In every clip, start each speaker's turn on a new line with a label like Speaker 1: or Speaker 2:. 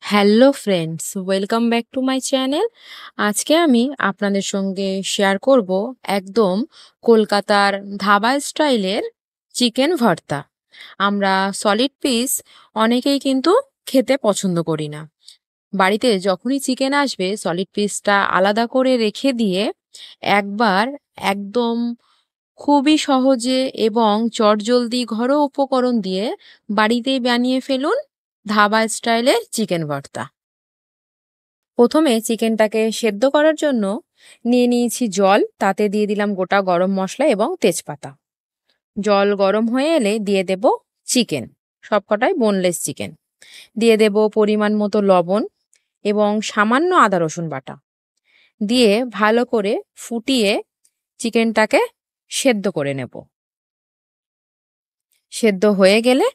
Speaker 1: Hello friends, welcome back to my channel. আজকে আমি আপনাদের সঙ্গে শেয়ার করব একদম কলকাতার ধাবা স্টাইলের চিকেন ভর্তা। আমরা সলিড পিস অনেকেই কিন্তু খেতে পছন্দ করি না। বাড়িতে যখনই চিকেন আসবে সলিড পিসটা আলাদা করে রেখে দিয়ে একবার একদম খুবই সহজে এবং চটজলদি ঘরোয়া উপকরণ দিয়ে বাড়িতেই বানিয়ে ফেলুন ধাবা স্টাইলের চিকেন ভর্তা। প্রথমে চিকেনটাকে সেদ্ধ করার জন্য নিয়ে নিয়েছি জল, তাতে দিয়ে দিলাম গোটা গরম মশলা এবং তেজপাতা। জল গরম হয়ে এলে দিয়ে দেব চিকেন, সবকটাই বোনলেস চিকেন। দিয়ে দেব পরিমাণ মতো লবণ এবং সামান্য আদা রসুন বাটা দিয়ে ভালো করে ফুটিয়ে চিকেনটাকে সেদ্ধ করে নেব। সেদ্ধ হয়ে গেলে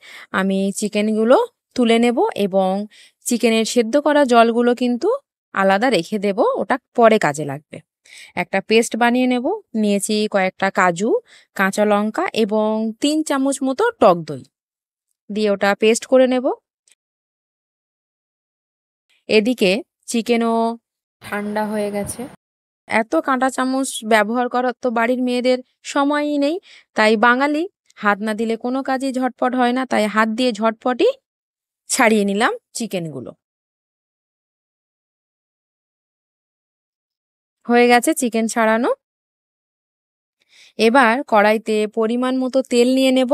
Speaker 1: আমি চিকেনগুলো তুলে নেব এবং চিকেনের সেদ্ধ করা জলগুলো কিন্তু আলাদা রেখে দেব, ওটা পরে কাজে লাগবে। একটা পেস্ট বানিয়ে নেব। নিয়েছি কয়েকটা কাজু, কাঁচা লঙ্কা এবং 3 চামচ মতো টক দই দিয়ে ওটা পেস্ট করে নেব। এদিকে চিকেনও ঠান্ডা হয়ে গেছে। এত কাঁটা চামচ ব্যবহার করার তো বাড়ির মেয়েদের সময়ই নেই, তাই বাঙালি হাত না দিলে কোনো কাজই ঝটপট হয় না, তাই হাত দিয়ে ঝটপটই ছাড়িয়ে নিলাম চিকেনগুলো। হয়ে গেছে চিকেন ছাড়ানো। এবার কড়াইতে পরিমাণ মতো তেল নিয়ে নেব,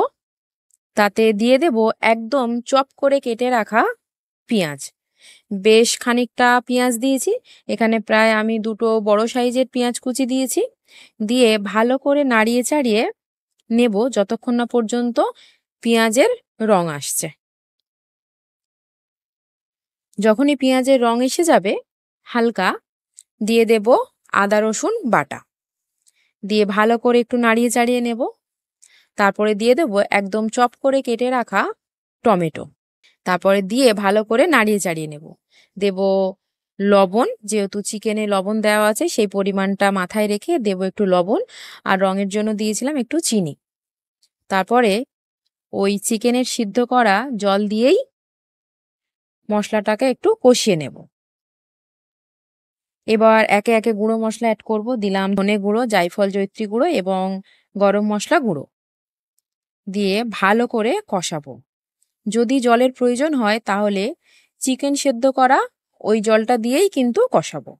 Speaker 1: তাতে দিয়ে দেব একদম চপ করে কেটে রাখা পেঁয়াজ। বেশ খানিকটা পেঁয়াজ দিয়েছি, এখানে প্রায় আমি 2টো বড় সাইজের পেঁয়াজ কুচি দিয়েছি। দিয়ে ভালো করে নাড়িয়ে চাড়িয়ে নেব যতক্ষণ না পর্যন্ত পেঁয়াজের রং আসছে। যখনই পেঁয়াজের রং এসে যাবে হালকা, দিয়ে দেব আদা রসুন বাটা দিয়ে ভালো করে একটু নাড়িয়ে চাড়িয়ে নেব। তারপরে দিয়ে দেব একদম চপ করে কেটে রাখা টমেটো, তারপরে দিয়ে ভালো করে নাড়িয়ে চাড়িয়ে নেব। দেব লবণ, যেহেতু চিকেনে লবণ দেওয়া আছে সেই পরিমাণটা মাথায় রেখে দেব একটু লবণ, আর রঙের জন্য দিয়েছিলাম একটু চিনি। তারপরে ওই চিকেনের সিদ্ধ করা জল দিয়েই মশলাটাকে একটু কষিয়ে নেব। এবার একে একে গুঁড়ো মশলা অ্যাড করব। দিলাম ধনে গুঁড়ো, জায়ফল, জয়িত্রী গুঁড়ো এবং গরম মশলা গুঁড়ো দিয়ে ভালো করে কষাবো। যদি জলের প্রয়োজন হয় তাহলে চিকেন সেদ্ধ করা ওই জলটা দিয়েই কিন্তু কষাবো।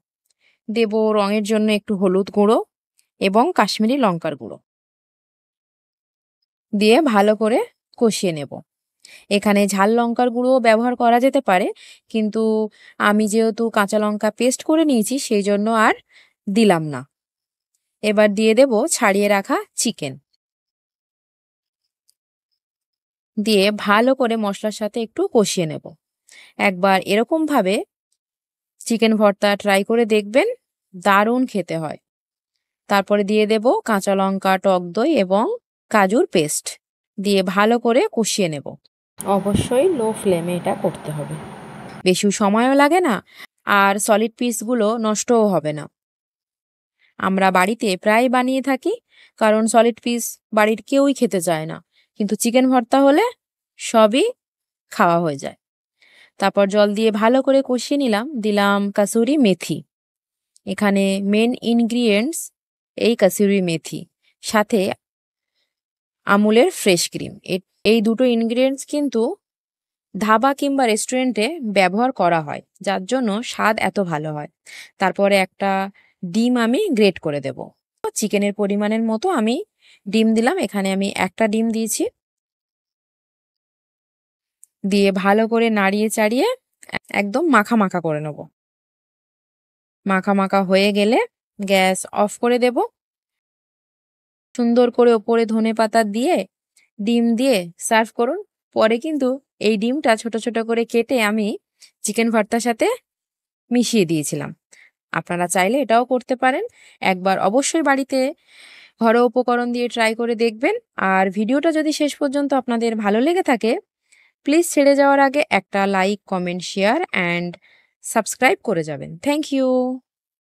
Speaker 1: দেব রঙের জন্য একটু হলুদ গুঁড়ো এবং কাশ্মীরি লঙ্কার গুঁড়ো দিয়ে ভালো করে কষিয়ে নেব। এখানে ঝাল লঙ্কার গুঁড়ো ব্যবহার করা যেতে পারে, কিন্তু আমি যেহেতু কাঁচা লঙ্কা পেস্ট করে নিয়েছি সেই জন্য আর দিলাম না। এবার দিয়ে দেব ছাড়িয়ে রাখা চিকেন দিয়ে ভালো করে মশলার সাথে একটু কষিয়ে নেব। একবার এরকমভাবে চিকেন ভর্তা ট্রাই করে দেখবেন, দারুণ খেতে হয়। তারপরে দিয়ে দেব কাঁচা লঙ্কা, টক দই এবং কাজুর পেস্ট দিয়ে ভালো করে কষিয়ে নেব। অবশ্যই লো ফ্লেমে এটা করতে হবে, বেশি সময়ও লাগে না আর সলিড পিসগুলো নষ্টও হবে না। আমরা বাড়িতে প্রায় বানিয়ে থাকি, কারণ সলিড পিস বাড়ির কেউই খেতে চায় না, কিন্তু চিকেন ভর্তা হলে সবই খাওয়া হয়ে যায়। তারপর জল দিয়ে ভালো করে কষিয়ে নিলাম। দিলাম কাসুরি মেথি, এখানে মেন ইনগ্রিডিয়েন্টস এই কাসুরি মেথি, সাথে আমুলের ফ্রেশ ক্রিম। এই দুটো ইনগ্রিডিয়েন্টস কিন্তু ধাবা কিংবা রেস্টুরেন্টে ব্যবহার করা হয়, যার জন্য স্বাদ এত ভালো হয়। তারপরে একটা ডিম আমি গ্রেট করে দেব। চিকেনের পরিমাণের মতো আমি ডিম দিলাম, এখানে আমি একটা ডিম দিয়েছি। দিয়ে ভালো করে নাড়িয়ে চাড়িয়ে একদম মাখা মাখা করে নেব। মাখা মাখা হয়ে গেলে গ্যাস অফ করে দেব। সুন্দর করে ওপরে ধনেপাতা দিয়ে ডিম দিয়ে সার্ভ করুন। পরে কিন্তু এই ডিমটা ছোট ছোট করে কেটে আমি চিকেন ভর্তার সাথে মিশিয়ে দিয়েছিলাম। আপনারা চাইলে এটাও করতে পারেন। একবার অবশ্যই বাড়িতে ঘরোয়া উপকরণ দিয়ে ট্রাই করে দেখবেন। আর ভিডিওটা যদি শেষ পর্যন্ত আপনাদের ভালো লেগে থাকে, প্লিজ ছেড়ে যাওয়ার আগে একটা like, comment, share and subscribe করে যাবেন। Thank you.